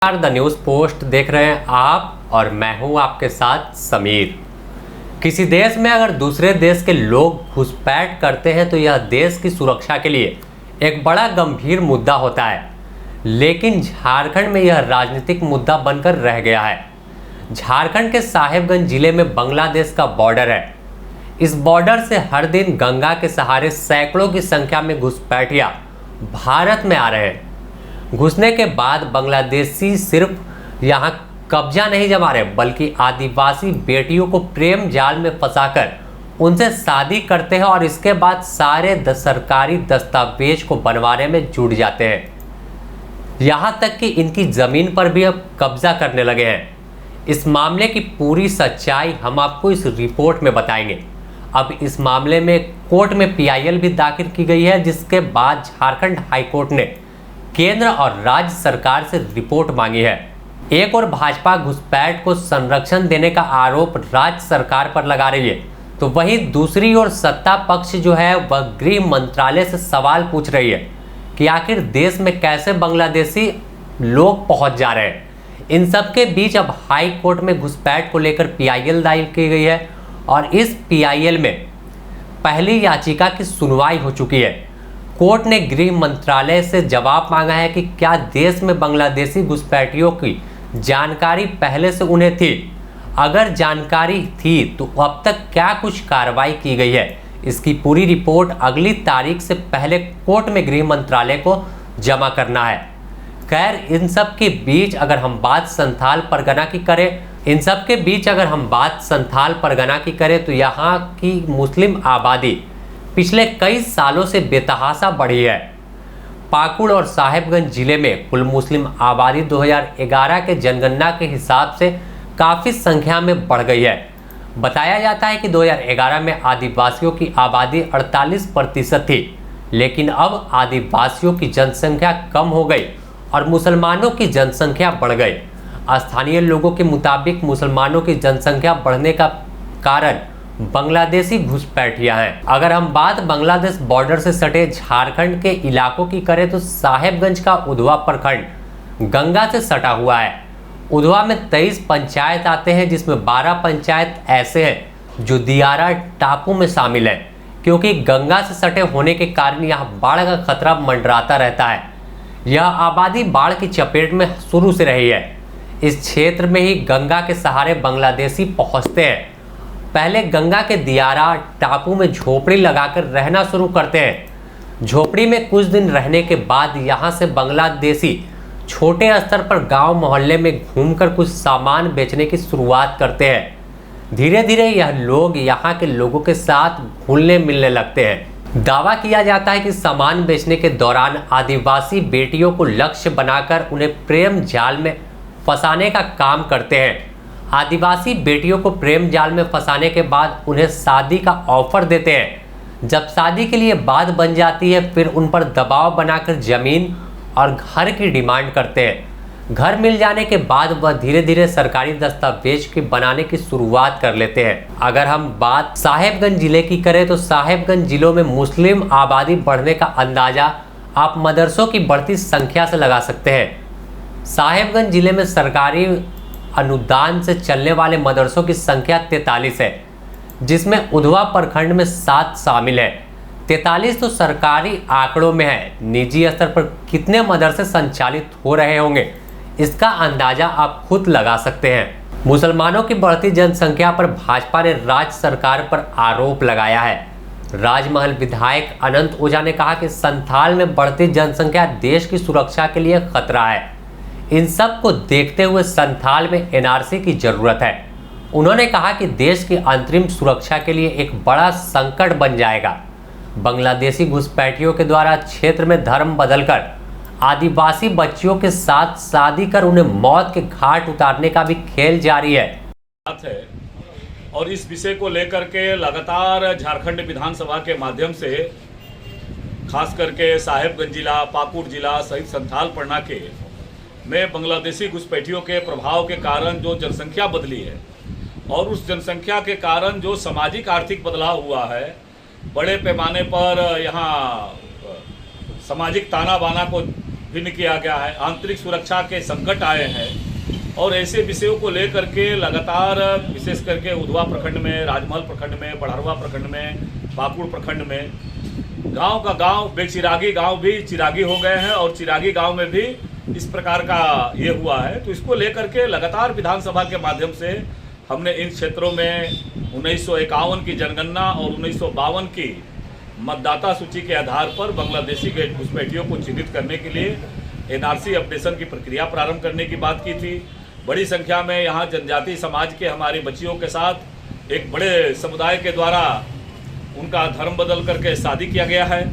The news post देख रहे हैं आप और मैं हूं आपके साथ समीर। किसी देश में अगर दूसरे देश के लोग घुसपैठ करते हैं तो यह देश की सुरक्षा के लिए एक बड़ा गंभीर मुद्दा होता है, लेकिन झारखंड में यह राजनीतिक मुद्दा बनकर रह गया है। झारखंड के साहेबगंज जिले में बांग्लादेश का बॉर्डर है। इस बॉर्डर से हर दिन गंगा के सहारे सैकड़ों की संख्या में घुसपैठिया भारत में आ रहे हैं। घुसने के बाद बांग्लादेशी सिर्फ यहाँ कब्जा नहीं जमा रहे, बल्कि आदिवासी बेटियों को प्रेम जाल में फंसाकर उनसे शादी करते हैं और इसके बाद सारे सरकारी दस्तावेज को बनवाने में जुट जाते हैं। यहाँ तक कि इनकी ज़मीन पर भी अब कब्जा करने लगे हैं। इस मामले की पूरी सच्चाई हम आपको इस रिपोर्ट में बताएंगे। अब इस मामले में कोर्ट में PIL भी दाखिल की गई है, जिसके बाद झारखंड हाईकोर्ट ने केंद्र और राज्य सरकार से रिपोर्ट मांगी है। एक और भाजपा घुसपैठ को संरक्षण देने का आरोप राज्य सरकार पर लगा रही है, तो वहीं दूसरी ओर सत्ता पक्ष जो है वह गृह मंत्रालय से सवाल पूछ रही है कि आखिर देश में कैसे बांग्लादेशी लोग पहुंच जा रहे हैं। इन सब के बीच अब हाई कोर्ट में घुसपैठ को लेकर PIL दायर की गई है और इस PIL में पहली याचिका की सुनवाई हो चुकी है। कोर्ट ने गृह मंत्रालय से जवाब मांगा है कि क्या देश में बांग्लादेशी घुसपैठियों की जानकारी पहले से उन्हें थी। अगर जानकारी थी तो अब तक क्या कुछ कार्रवाई की गई है। इसकी पूरी रिपोर्ट अगली तारीख से पहले कोर्ट में गृह मंत्रालय को जमा करना है। खैर, इन सब के बीच अगर हम बात संथाल परगना की करें तो यहाँ की मुस्लिम आबादी पिछले कई सालों से बेतहाशा बढ़ी है। पाकुड़ और साहेबगंज जिले में कुल मुस्लिम आबादी 2011 के जनगणना के हिसाब से काफ़ी संख्या में बढ़ गई है। बताया जाता है कि 2011 में आदिवासियों की आबादी 48% थी, लेकिन अब आदिवासियों की जनसंख्या कम हो गई और मुसलमानों की जनसंख्या बढ़ गई। स्थानीय लोगों के मुताबिक मुसलमानों की जनसंख्या बढ़ने का कारण बांग्लादेशी घुसपैठिया हैं। अगर हम बात बांग्लादेश बॉर्डर से सटे झारखंड के इलाकों की करें तो साहेबगंज का उधवा प्रखंड गंगा से सटा हुआ है। उधवा में 23 पंचायत आते हैं, जिसमें 12 पंचायत ऐसे हैं जो दियारा टापू में शामिल हैं, क्योंकि गंगा से सटे होने के कारण यहाँ बाढ़ का खतरा मंडराता रहता है। यह आबादी बाढ़ की चपेट में शुरू से रही है। इस क्षेत्र में ही गंगा के सहारे बांग्लादेशी पहुँचते हैं। पहले गंगा के दियारा टापू में झोपड़ी लगाकर रहना शुरू करते हैं। झोपड़ी में कुछ दिन रहने के बाद यहाँ से बांग्लादेशी छोटे स्तर पर गांव मोहल्ले में घूमकर कुछ सामान बेचने की शुरुआत करते हैं। धीरे धीरे यह लोग यहाँ के लोगों के साथ घुलने मिलने लगते हैं। दावा किया जाता है कि सामान बेचने के दौरान आदिवासी बेटियों को लक्ष्य बनाकर उन्हें प्रेम जाल में फंसाने का काम करते हैं। आदिवासी बेटियों को प्रेम जाल में फंसाने के बाद उन्हें शादी का ऑफर देते हैं। जब शादी के लिए बात बन जाती है, फिर उन पर दबाव बनाकर जमीन और घर की डिमांड करते हैं। घर मिल जाने के बाद वह धीरे धीरे सरकारी दस्तावेज की बनाने की शुरुआत कर लेते हैं। अगर हम बात साहेबगंज जिले की करें तो साहेबगंज जिलों में मुस्लिम आबादी बढ़ने का अंदाजा आप मदरसों की बढ़ती संख्या से लगा सकते हैं। साहेबगंज जिले में सरकारी अनुदान से चलने वाले मदरसों की संख्या 43 है, जिसमें उधवा प्रखंड में 7 शामिल है। 43 तो सरकारी आंकड़ों में है। निजी स्तर पर कितने मदरसे संचालित हो रहे होंगे, इसका अंदाजा आप खुद लगा सकते हैं। मुसलमानों की बढ़ती जनसंख्या पर भाजपा ने राज्य सरकार पर आरोप लगाया है। राजमहल विधायक अनंत ओझा ने कहा कि संथाल में बढ़ती जनसंख्या देश की सुरक्षा के लिए खतरा है। इन सब को देखते हुए संथाल में NRC की जरूरत है। उन्होंने कहा कि देश की अंतरिम सुरक्षा के लिए एक बड़ा संकट बन जाएगा। बांग्लादेशी घुसपैठियों के द्वारा क्षेत्र में धर्म बदलकर आदिवासी बच्चियों के साथ शादी कर उन्हें मौत के घाट उतारने का भी खेल जारी है। और इस विषय को लेकर के लगातार झारखंड विधानसभा के माध्यम से खास करके साहेबगंज जिला, पाकुड़ जिला सहित संथाल परगना के में बांग्लादेशी घुसपैठियों के प्रभाव के कारण जो जनसंख्या बदली है और उस जनसंख्या के कारण जो सामाजिक आर्थिक बदलाव हुआ है, बड़े पैमाने पर यहाँ सामाजिक ताना बाना को भिन्न किया गया है, आंतरिक सुरक्षा के संकट आए हैं और ऐसे विषयों को लेकर के लगातार विशेष करके उधवा प्रखंड में, राजमहल प्रखंड में, बड़हरवा प्रखंड में, पाकुड़ प्रखंड में गांव का गांव बेचिरागी गांव भी चिरागी हो गए हैं और चिरागी गांव में भी इस प्रकार का ये हुआ है। तो इसको लेकर के लगातार विधानसभा के माध्यम से हमने इन क्षेत्रों में 1951 की जनगणना और 1952 की मतदाता सूची के आधार पर बांग्लादेशी घुसपैठियों को चिन्हित करने के लिए एनआरसी अपडेशन की प्रक्रिया प्रारंभ करने की बात की थी। बड़ी संख्या में यहाँ जनजाति समाज के हमारी बच्चियों के साथ एक बड़े समुदाय के द्वारा उनका धर्म बदल करके शादी किया गया है।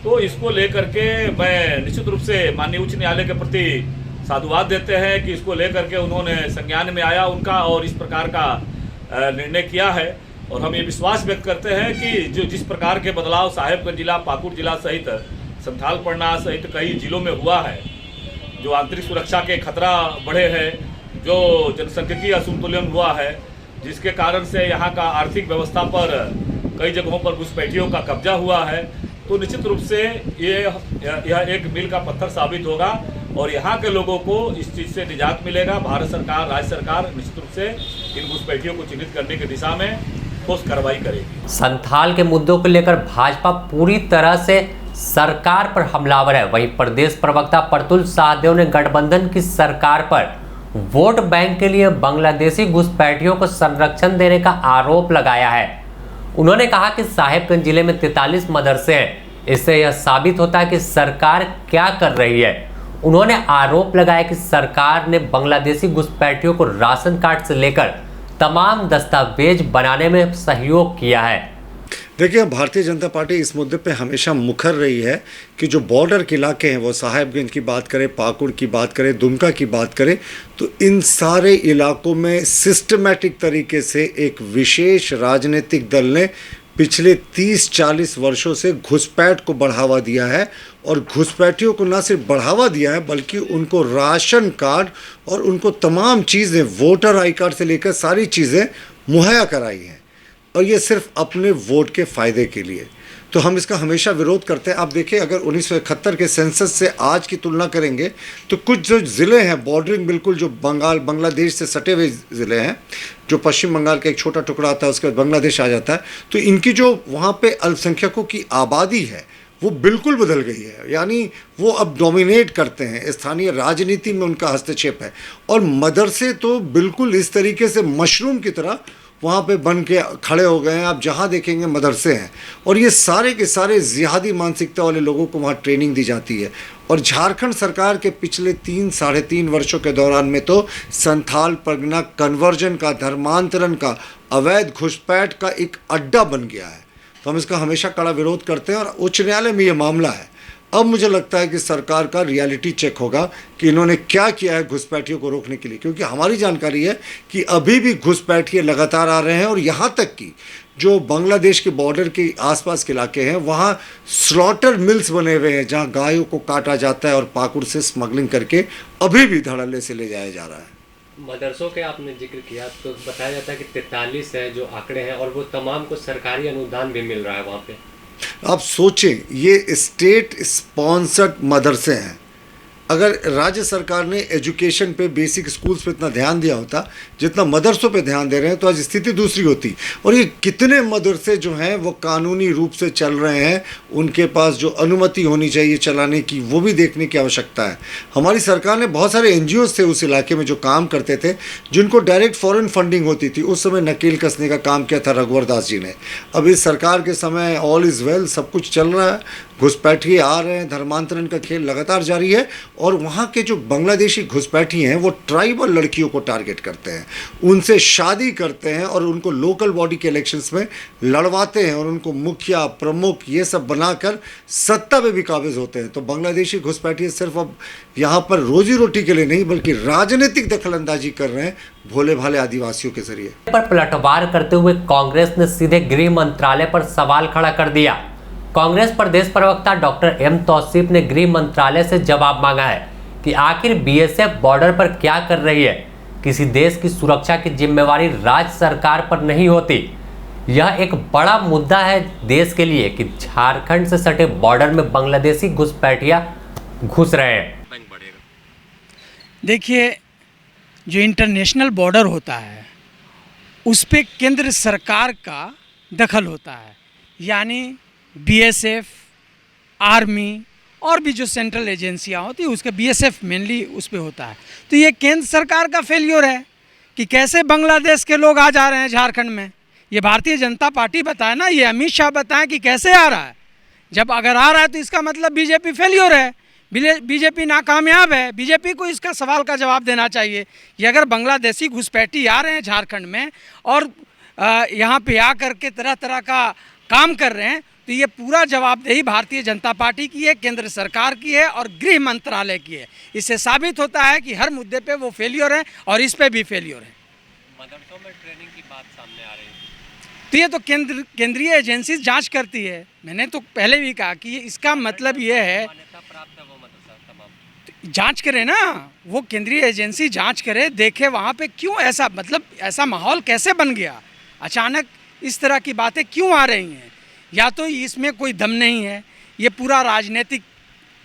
तो इसको लेकर के मैं निश्चित रूप से माननीय उच्च न्यायालय के प्रति साधुवाद देते हैं कि इसको लेकर के उन्होंने संज्ञान में आया उनका और इस प्रकार का निर्णय किया है। और हम ये विश्वास व्यक्त करते हैं कि जिस प्रकार के बदलाव साहेबगंज जिला, पाकुड़ जिला सहित संथाल परगना सहित कई जिलों में हुआ है, जो आंतरिक सुरक्षा के खतरा बढ़े हैं, जो जनसांख्यिकीय असंतुलन हुआ है, जिसके कारण से यहाँ का आर्थिक व्यवस्था पर कई जगहों पर घुसपैठियों का कब्जा हुआ है, तो निश्चित रूप से यह एक मील का पत्थर साबित होगा और यहाँ के लोगों को इस चीज़ से निजात मिलेगा। भारत सरकार, राज्य सरकार निश्चित रूप से इन घुसपैठियों को चिन्हित करने की दिशा में ठोस कार्रवाई करेगी। संथाल के मुद्दों को लेकर भाजपा पूरी तरह से सरकार पर हमलावर है। वहीं प्रदेश प्रवक्ता प्रतुल शाहदेव ने गठबंधन की सरकार पर वोट बैंक के लिए बांग्लादेशी घुसपैठियों को संरक्षण देने का आरोप लगाया है। उन्होंने कहा कि साहेबगंज जिले में 43 मदरसे हैं। इससे यह साबित होता है कि सरकार क्या कर रही है। उन्होंने आरोप लगाया कि सरकार ने बांग्लादेशी घुसपैठियों को राशन कार्ड से लेकर तमाम दस्तावेज बनाने में सहयोग किया है। देखिए, भारतीय जनता पार्टी इस मुद्दे पे हमेशा मुखर रही है कि जो बॉर्डर के इलाके हैं, वो साहेबगंज की बात करें, पाकुड़ की बात करें, दुमका की बात करें, तो इन सारे इलाकों में सिस्टमैटिक तरीके से एक विशेष राजनीतिक दल ने पिछले 30-40 वर्षों से घुसपैठ को बढ़ावा दिया है। और घुसपैठियों को न सिर्फ बढ़ावा दिया है बल्कि उनको राशन कार्ड और उनको तमाम चीज़ें, वोटर आई कार्ड से लेकर सारी चीज़ें मुहैया कराई हैं, और ये सिर्फ अपने वोट के फ़ायदे के लिए। तो हम इसका हमेशा विरोध करते हैं। आप देखिए, अगर 1971 के सेंसस से आज की तुलना करेंगे तो कुछ जो ज़िले हैं बॉर्डरिंग बिल्कुल, जो बांग्लादेश से सटे हुए ज़िले हैं, जो पश्चिम बंगाल का एक छोटा टुकड़ा आता है, उसके बाद बांग्लादेश आ जाता है, तो इनकी जो वहाँ पे अल्पसंख्यकों की आबादी है वो बिल्कुल बदल गई है। यानी वो अब डोमिनेट करते हैं, स्थानीय राजनीति में उनका हस्तक्षेप है। और मदरसे तो बिल्कुल इस तरीके से मशरूम की तरह वहाँ पे बन के खड़े हो गए हैं। आप जहाँ देखेंगे मदरसे हैं, और ये सारे के सारे जिहादी मानसिकता वाले लोगों को वहाँ ट्रेनिंग दी जाती है। और झारखंड सरकार के पिछले 3-3.5 वर्षों के दौरान में तो संथाल परगना कन्वर्जन का, धर्मांतरण का, अवैध घुसपैठ का एक अड्डा बन गया है। तो हम इसका हमेशा कड़ा विरोध करते हैं और उच्च न्यायालय में ये मामला है। अब मुझे लगता है कि सरकार का रियलिटी चेक होगा कि इन्होंने क्या किया है घुसपैठियों को रोकने के लिए, क्योंकि हमारी जानकारी है कि अभी भी घुसपैठिए लगातार आ रहे हैं। और यहाँ तक कि जो बांग्लादेश के बॉर्डर के आसपास के इलाके हैं, वहाँ स्लॉटर मिल्स बने हुए हैं जहाँ गायों को काटा जाता है और पाकुड़ से स्मगलिंग करके अभी भी धड़ल्ले से ले जाया जा रहा है। मदरसों के आपने जिक्र किया, तो बताया जाता है कि 43 है जो आंकड़े हैं, और वो तमाम को सरकारी अनुदान भी मिल रहा है वहाँ पे। आप सोचें, ये स्टेट स्पॉन्सर्ड मदरसे हैं। अगर राज्य सरकार ने एजुकेशन पे, बेसिक स्कूल्स पे इतना ध्यान दिया होता जितना मदरसों पे ध्यान दे रहे हैं, तो आज स्थिति दूसरी होती। और ये कितने मदरसे जो हैं वो कानूनी रूप से चल रहे हैं, उनके पास जो अनुमति होनी चाहिए चलाने की, वो भी देखने की आवश्यकता है। हमारी सरकार ने बहुत सारे NGOs थे उस इलाके में जो काम करते थे, जिनको डायरेक्ट फॉरेन फंडिंग होती थी। उस समय नकेल कसने का काम किया था रघुवर दास जी ने। अब इस सरकार के समय ऑल इज़ वेल, सब कुछ चल रहा है, घुसपैठिए आ रहे हैं, धर्मांतरण का खेल लगातार जारी है। और वहाँ के जो बांग्लादेशी घुसपैठिए हैं वो ट्राइबल लड़कियों को टारगेट करते हैं, उनसे शादी करते हैं और उनको लोकल बॉडी के इलेक्शंस में लड़वाते हैं और उनको मुखिया, प्रमुख ये सब बनाकर सत्ता पे भी काबिज होते हैं। तो बांग्लादेशी घुसपैठिए सिर्फ अब यहाँ पर रोजी रोटी के लिए नहीं बल्कि राजनीतिक दखलंदाजी कर रहे हैं भोले भाले आदिवासियों के जरिए। पर पलटवार करते हुए कांग्रेस ने सीधे गृह मंत्रालय पर सवाल खड़ा कर दिया। कांग्रेस प्रदेश प्रवक्ता डॉक्टर M तौसीफ ने गृह मंत्रालय से जवाब मांगा है कि आखिर BSF बॉर्डर पर क्या कर रही है। किसी देश की सुरक्षा की जिम्मेवारी राज्य सरकार पर नहीं होती। यह एक बड़ा मुद्दा है देश के लिए कि झारखंड से सटे बॉर्डर में बांग्लादेशी घुसपैठिया घुस रहे हैं। देखिए, जो इंटरनेशनल बॉर्डर होता है उस पे केंद्र सरकार का दखल होता है, यानी बीएसएफ, आर्मी और भी जो सेंट्रल एजेंसियां होती है उसके बीएसएफ मेनली उस पे होता है। तो ये केंद्र सरकार का फेलियर है कि कैसे बांग्लादेश के लोग आ जा रहे हैं झारखंड में। ये भारतीय जनता पार्टी बताए ना, ये अमित शाह बताएं कि कैसे आ रहा है। जब अगर आ रहा है तो इसका मतलब बीजेपी फेलियर है, बीजेपी नाकामयाब है। बीजेपी को इसका सवाल का जवाब देना चाहिए। ये अगर बांग्लादेशी घुसपैठी आ रहे हैं झारखंड में और यहाँ पे आकर के तरह तरह का काम कर रहे हैं, तो ये पूरा जवाबदेही भारतीय जनता पार्टी की है, केंद्र सरकार की है और गृह मंत्रालय की है। इससे साबित होता है कि हर मुद्दे पे वो फेलियर है और इस पे भी फेलियर है। मदरसों में ट्रेनिंग की बात सामने आ रही है, तो ये तो केंद्रीय एजेंसी जांच करती है। मैंने तो पहले भी कहा कि इसका मतलब ये है, मान्यता प्राप्त है वो मदरसा तमाम। जांच करे ना, वो केंद्रीय एजेंसी जांच करे, देखे वहाँ पे क्यों ऐसा, मतलब ऐसा माहौल कैसे बन गया, अचानक इस तरह की बातें क्यों आ रही हैं। या तो इसमें कोई दम नहीं है, ये पूरा राजनीतिक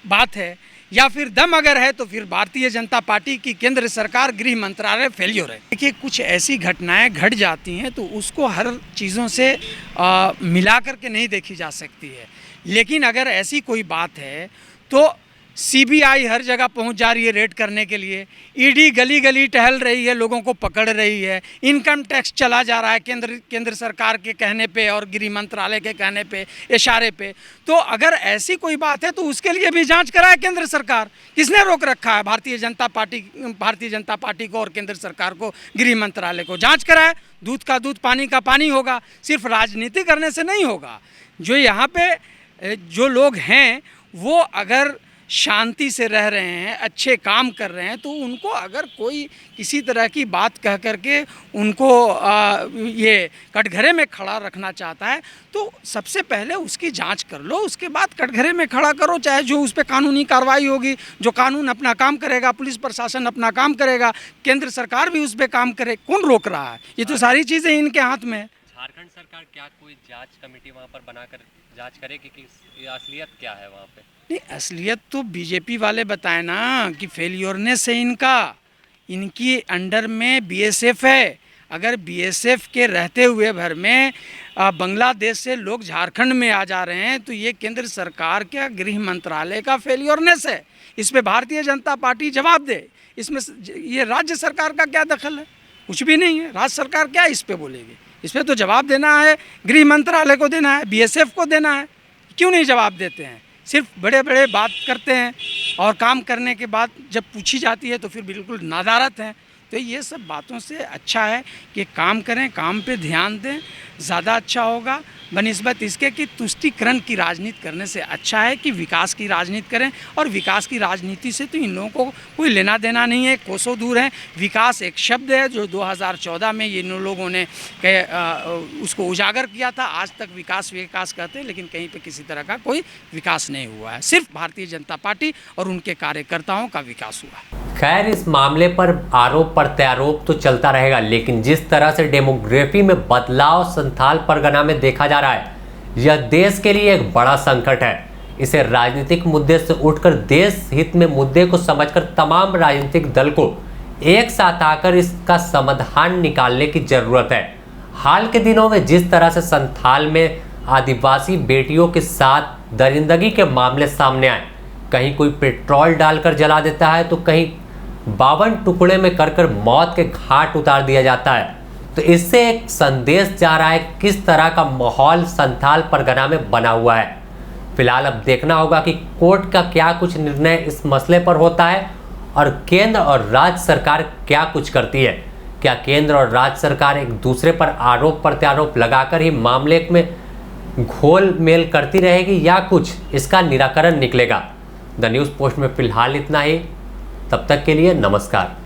बात है, या फिर दम अगर है तो फिर भारतीय जनता पार्टी की केंद्र सरकार, गृह मंत्रालय फेलियर है। देखिए, कुछ ऐसी घटनाएं घट जाती हैं तो उसको हर चीज़ों से मिला करके नहीं देखी जा सकती है। लेकिन अगर ऐसी कोई बात है तो सीबीआई हर जगह पहुंच जा रही है रेड करने के लिए, ईडी गली गली टहल रही है, लोगों को पकड़ रही है, इनकम टैक्स चला जा रहा है केंद्र सरकार के कहने पे और गृह मंत्रालय के कहने पे, इशारे पे। तो अगर ऐसी कोई बात है तो उसके लिए भी जांच कराए केंद्र सरकार। किसने रोक रखा है भारतीय जनता पार्टी को और केंद्र सरकार को, गृह मंत्रालय को? जांच कराए। दूध का दूध, पानी का पानी होगा। सिर्फ राजनीति करने से नहीं होगा। जो यहाँ पे जो लोग हैं वो अगर शांति से रह रहे हैं, अच्छे काम कर रहे हैं, तो उनको अगर कोई किसी तरह की बात कह करके उनको ये कटघरे में खड़ा रखना चाहता है तो सबसे पहले उसकी जांच कर लो, उसके बाद कटघरे में खड़ा करो। चाहे जो उस पर कानूनी कार्रवाई होगी, जो कानून अपना काम करेगा, पुलिस प्रशासन अपना काम करेगा, केंद्र सरकार भी उस पर काम करे। कौन रोक रहा है? ये तो सारी चीज़ें इनके हाथ में है। झारखंड सरकार क्या कोई जांच कमेटी वहाँ पर बनाकर जांच करेगी कि असलियत क्या है वहाँ पे? नहीं, असलियत तो बीजेपी वाले बताए ना कि फेलियरनेस है इनकी अंडर में बीएसएफ है। अगर बीएसएफ के रहते हुए भर में बांग्लादेश से लोग झारखंड में आ जा रहे हैं तो ये केंद्र सरकार का, गृह मंत्रालय का फेलियरनेस है। इस पे भारतीय जनता पार्टी जवाब दे। इसमें ये राज्य सरकार का क्या दखल है? कुछ भी नहीं है। राज्य सरकार क्या इस पे बोलेगी? इस पे तो जवाब देना है गृह मंत्रालय को देना है, बीएसएफ को देना है। क्यों नहीं जवाब देते हैं? सिर्फ बड़े बड़े बात करते हैं और काम करने के बाद जब पूछी जाती है तो फिर बिल्कुल नादारत हैं। तो ये सब बातों से अच्छा है कि काम करें, काम पे ध्यान दें, ज़्यादा अच्छा होगा बनिस्बत इसके कि तुष्टीकरण की राजनीति करने से अच्छा है कि विकास की राजनीति करें। और विकास की राजनीति से तो इन लोगों को कोई लेना देना नहीं है, कोसों दूर है। विकास एक शब्द है जो 2014 में इन लोगों ने उसको उजागर किया था। आज तक विकास कहते हैं, लेकिन कहीं पे किसी तरह का कोई विकास नहीं हुआ है। सिर्फ भारतीय जनता पार्टी और उनके कार्यकर्ताओं का विकास हुआ। खैर, इस मामले पर आरोप प्रत्यारोप तो चलता रहेगा, लेकिन जिस तरह से डेमोग्राफी में बदलाव संथाल परगना में देखा जा रहा है, यह देश के लिए एक बड़ा संकट है। इसे राजनीतिक मुद्दे से उठकर देश हित में मुद्दे को समझकर तमाम राजनीतिक दल को एक साथ आकर इसका समाधान निकालने की जरूरत है। हाल के दिनों में जिस तरह से संथाल में आदिवासी बेटियों के साथ दरिंदगी के मामले सामने आए, कहीं कोई पेट्रोल डालकर जला देता है तो कहीं 52 टुकड़े में कर मौत के घाट उतार दिया जाता है, तो इससे एक संदेश जा रहा है किस तरह का माहौल संथाल परगना में बना हुआ है। फिलहाल अब देखना होगा कि कोर्ट का क्या कुछ निर्णय इस मसले पर होता है और केंद्र और राज्य सरकार क्या कुछ करती है। क्या केंद्र और राज्य सरकार एक दूसरे पर आरोप प्रत्यारोप लगाकर ही मामले में घोल मेल करती रहेगी या कुछ इसका निराकरण निकलेगा। द न्यूज़ पोस्ट में फिलहाल इतना ही। तब तक के लिए नमस्कार।